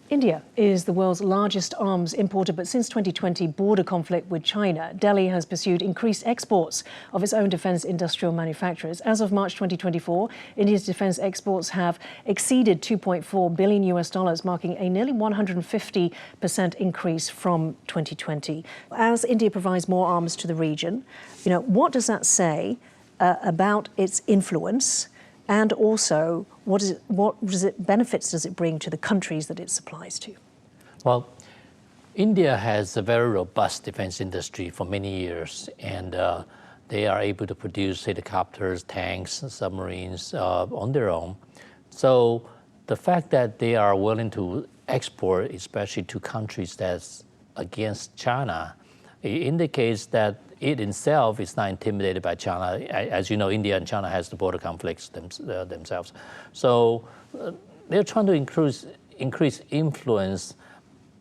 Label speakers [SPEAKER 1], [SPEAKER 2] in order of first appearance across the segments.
[SPEAKER 1] India is the world's largest arms importer, but since 2020 border conflict with China, Delhi has pursued increased exports of its own defence industrial manufacturers. As of March 2024, India's defence exports have exceeded $2.4 billion, marking a nearly 150% increase from 2020. As India provides more arms to the region, what does that say about its influence? And also, what benefits does it bring to the countries that it supplies to?
[SPEAKER 2] Well, India has a very robust defense industry for many years, and they are able to produce helicopters, tanks, submarines on their own. So the fact that they are willing to export, especially to countries that's against China, it indicates that it itself is not intimidated by China. As you know, India and China has the border conflicts themselves. So they're trying to increase influence,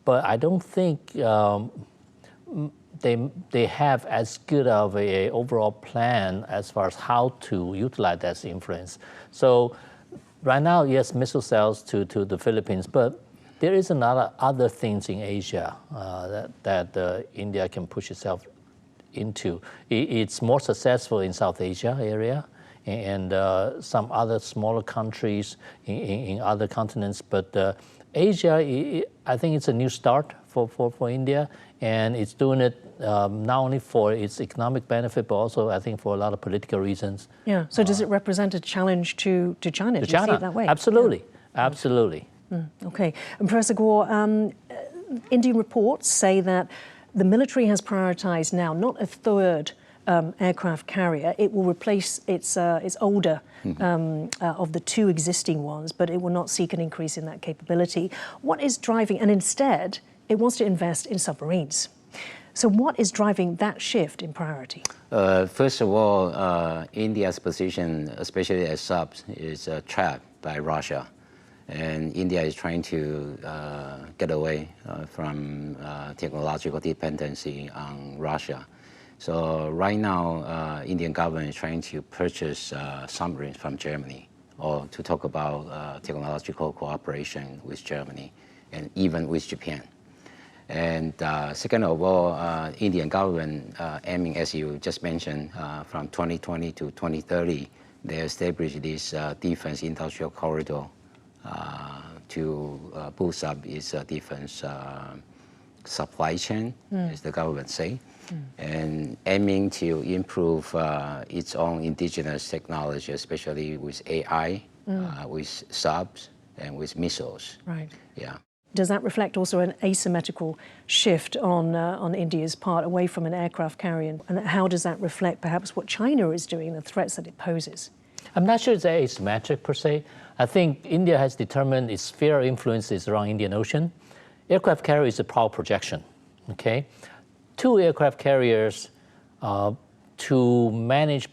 [SPEAKER 2] but I don't think they have as good of a overall plan as far as how to utilize that influence. So right now, yes, missile sales to the Philippines, but there is other things in Asia that India can push itself into. It's more successful in South Asia area and some other smaller countries in other continents. But Asia, I think it's a new start for India, and it's doing it not only for its economic benefit, but also I think for a lot of political reasons.
[SPEAKER 1] Yeah. So does it represent a challenge to China?
[SPEAKER 2] To
[SPEAKER 1] Do you
[SPEAKER 2] China,
[SPEAKER 1] see it that way?
[SPEAKER 2] absolutely,
[SPEAKER 1] Yeah.
[SPEAKER 2] absolutely.
[SPEAKER 1] Okay. And Professor Gore, Indian reports say that the military has prioritized now not a third aircraft carrier. It will replace its older of the two existing ones, but it will not seek an increase in that capability. What is driving, and instead, it wants to invest in submarines. So what is driving that shift in priority?
[SPEAKER 3] First of all, India's position, especially as subs, is trapped by Russia. And India is trying to get away from technological dependency on Russia. So right now, Indian government is trying to purchase submarines from Germany, or to talk about technological cooperation with Germany and even with Japan. And second of all, Indian government aiming, as you just mentioned, from 2020 to 2030, they established this defense industrial corridor to boost up its defense supply chain, as the government say, and aiming to improve its own indigenous technology, especially with AI, with subs, and with missiles.
[SPEAKER 1] Right.
[SPEAKER 3] Yeah.
[SPEAKER 1] Does that reflect also an asymmetrical shift on India's part away from an aircraft carrier? And how does that reflect perhaps what China is doing, the threats that it poses?
[SPEAKER 2] I'm not sure it's asymmetric per se. I think India has determined its sphere of influence is around Indian Ocean. Aircraft carrier is a power projection, okay? 2 aircraft carriers to manage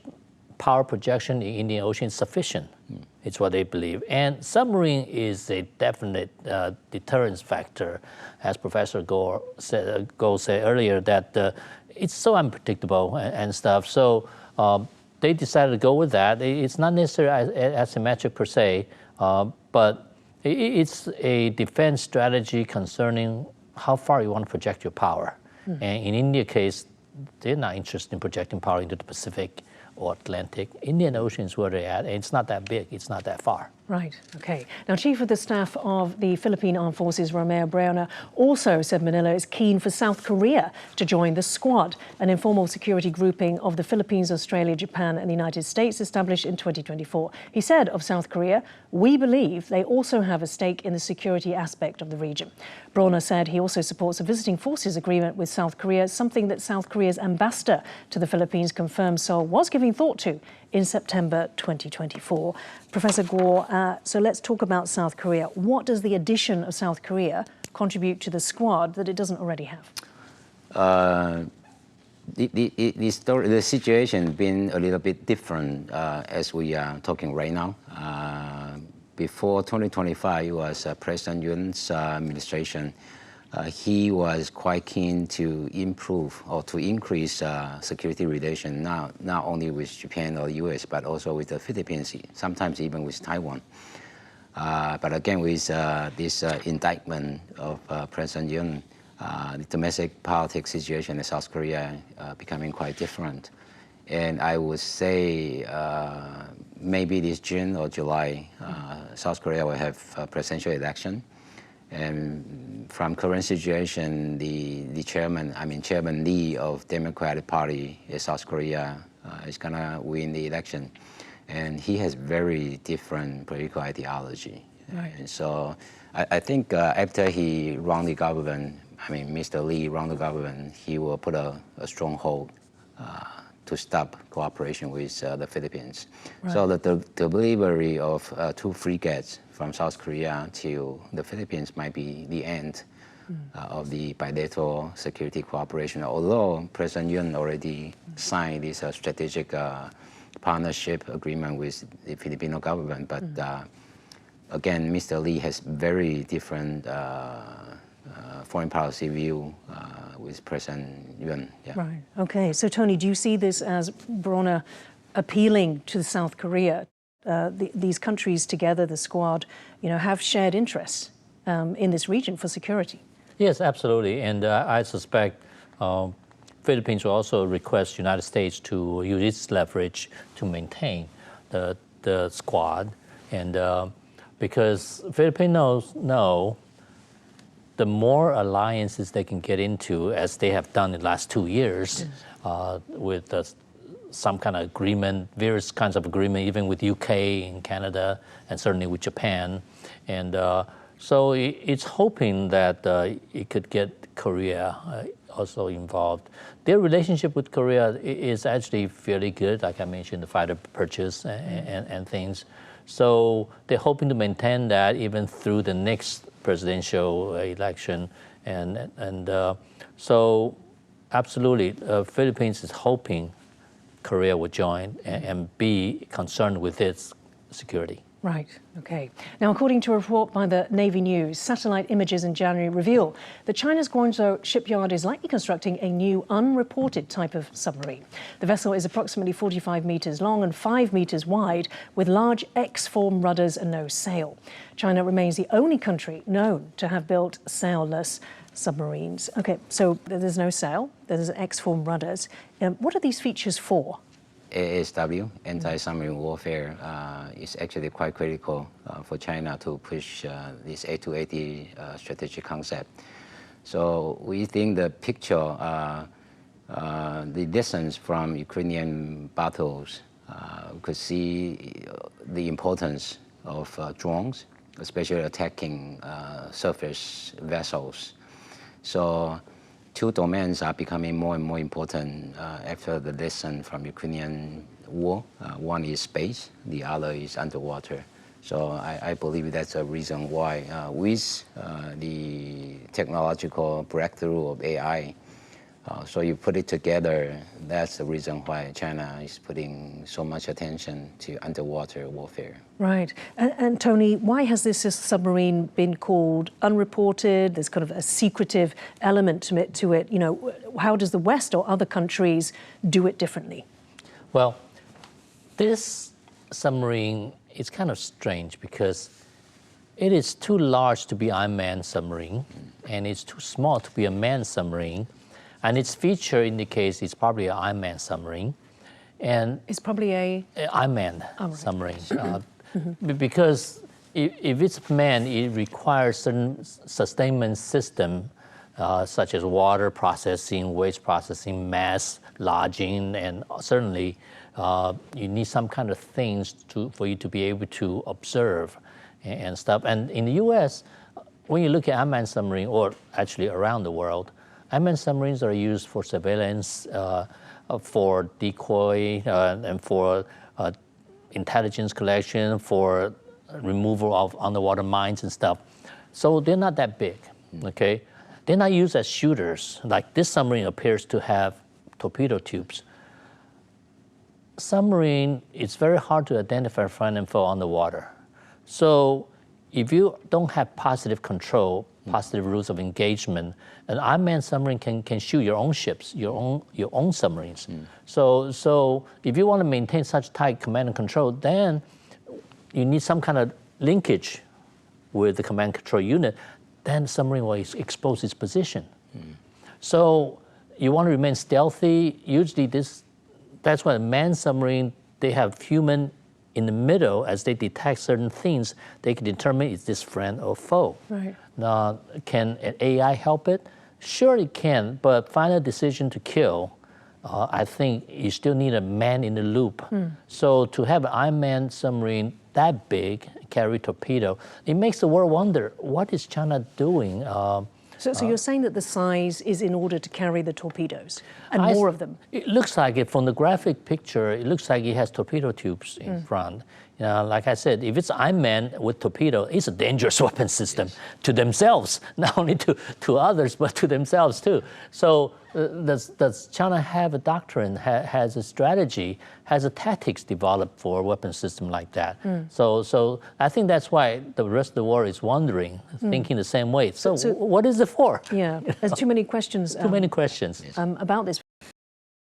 [SPEAKER 2] power projection in Indian Ocean is sufficient. It's what they believe. And submarine is a definite deterrence factor, as Professor Gore said earlier, that it's so unpredictable and stuff. So they decided to go with that. It's not necessarily asymmetric per se, but it's a defense strategy concerning how far you want to project your power. And in India's case, they're not interested in projecting power into the Pacific or Atlantic. Indian Ocean is where they're at, and it's not that big, it's not that far.
[SPEAKER 1] Right, okay. Now, Chief of the Staff of the Philippine Armed Forces, Romeo Browner, also said Manila is keen for South Korea to join the Squad, an informal security grouping of the Philippines, Australia, Japan, and the United States established in 2024. He said of South Korea, "We believe they also have a stake in the security aspect of the region." Browner said he also supports a visiting forces agreement with South Korea, something that South Korea's ambassador to the Philippines confirmed Seoul was giving thought to in September 2024. Professor Gore, so let's talk about South Korea. What does the addition of South Korea contribute to the Squad that it doesn't already have?
[SPEAKER 3] The situation has been a little bit different as we are talking right now. Before 2025, it was President Yoon's administration. He was quite keen to improve or to increase security relations, not only with Japan or US, but also with the Philippines, sometimes even with Taiwan. But again, with this indictment of President Yoon, the domestic politics situation in South Korea becoming quite different. And I would say maybe this June or July, South Korea will have a presidential election. And from current situation, the chairman Lee of Democratic Party in South Korea is gonna win the election. And he has very different political ideology.
[SPEAKER 1] Right.
[SPEAKER 3] And so I think after he run the government, Mr. Lee run the government, he will put a stronghold to stop cooperation with the Philippines. Right. So the delivery of 2 frigates from South Korea to the Philippines might be the end of the bilateral security cooperation. Although President Yoon already signed this strategic partnership agreement with the Filipino government, but again, Mr. Lee has very different foreign policy view with President Yoon. Yeah.
[SPEAKER 1] Right. Okay. So, Tony, do you see this as Brona appealing to South Korea? These countries together, the Squad, have shared interests in this region for security.
[SPEAKER 2] Yes, absolutely. And I suspect Philippines will also request United States to use its leverage to maintain the Squad, and because Filipinos know the more alliances they can get into, as they have done in the last 2 years, with some kind of agreement, various kinds of agreement, even with UK and Canada, and certainly with Japan, and so it's hoping that it could get Korea also involved. Their relationship with Korea is actually fairly good, like I mentioned, the fighter purchase and things. So they're hoping to maintain that even through the next presidential election, and so absolutely, Philippines is hoping Korea would join and be concerned with its security.
[SPEAKER 1] Right, okay. Now, according to a report by the Navy News, satellite images in January reveal that China's Guangzhou shipyard is likely constructing a new unreported type of submarine. The vessel is approximately 45 meters long and 5 meters wide, with large X-form rudders and no sail. China remains the only country known to have built sailless submarines. Okay, so there's no sail, there's X-form rudders. What are these features for?
[SPEAKER 3] ASW, anti-submarine warfare, is actually quite critical for China to push this A280 strategic concept. So we think the picture, the lessons from Ukrainian battles, we could see the importance of drones, especially attacking surface vessels. So 2 domains are becoming more and more important after the lesson from Ukrainian war. One is space, the other is underwater. So I believe that's a reason why with the technological breakthrough of AI, so you put it together, that's the reason why China is putting so much attention to underwater warfare.
[SPEAKER 1] Right. And Tony, why has this submarine been called unreported? There's kind of a secretive element to it. How does the West or other countries do it differently?
[SPEAKER 2] Well, this submarine is kind of strange because it is too large to be an unmanned submarine, and it's too small to be a manned submarine. And its feature indicates it's probably an unmanned submarine. And
[SPEAKER 1] it's probably an
[SPEAKER 2] unmanned submarine. Because if it's manned, it requires certain sustainment system, such as water processing, waste processing, mass lodging, and certainly you need some kind of things for you to be able to observe and stuff. And in the U.S., when you look at unmanned submarine, or actually around the world, unmanned submarines are used for surveillance, for decoy, and for intelligence collection, for removal of underwater mines and stuff. So they're not that big, okay? They're not used as shooters. Like this submarine appears to have torpedo tubes. Submarine, it's very hard to identify friend and foe underwater. So if you don't have positive control, positive rules of engagement, an unmanned submarine can shoot your own ships, your own submarines. So if you want to maintain such tight command and control, then you need some kind of linkage with the command control unit, then submarine will expose its position. So you want to remain stealthy. Usually that's why a manned submarine, they have human in the middle. As they detect certain things, they can determine is this friend or foe.
[SPEAKER 1] Right.
[SPEAKER 2] Now, can an AI help it? Sure it can, but final decision to kill, I think you still need a man in the loop. So to have an unmanned submarine that big, carry torpedo, it makes the world wonder, what is China doing?
[SPEAKER 1] So you're saying that the size is in order to carry the torpedoes and more of them?
[SPEAKER 2] It looks like it, from the graphic picture, it looks like it has torpedo tubes in front. Like I said, if it's unmanned with torpedo, it's a dangerous weapon system to themselves, not only to others, but to themselves too. So does China have a doctrine, has a strategy, has a tactics developed for a weapon system like that? So I think that's why the rest of the world is wondering, thinking the same way. So what is it for?
[SPEAKER 1] Yeah, there's too many questions.
[SPEAKER 2] Too many questions.
[SPEAKER 1] About this.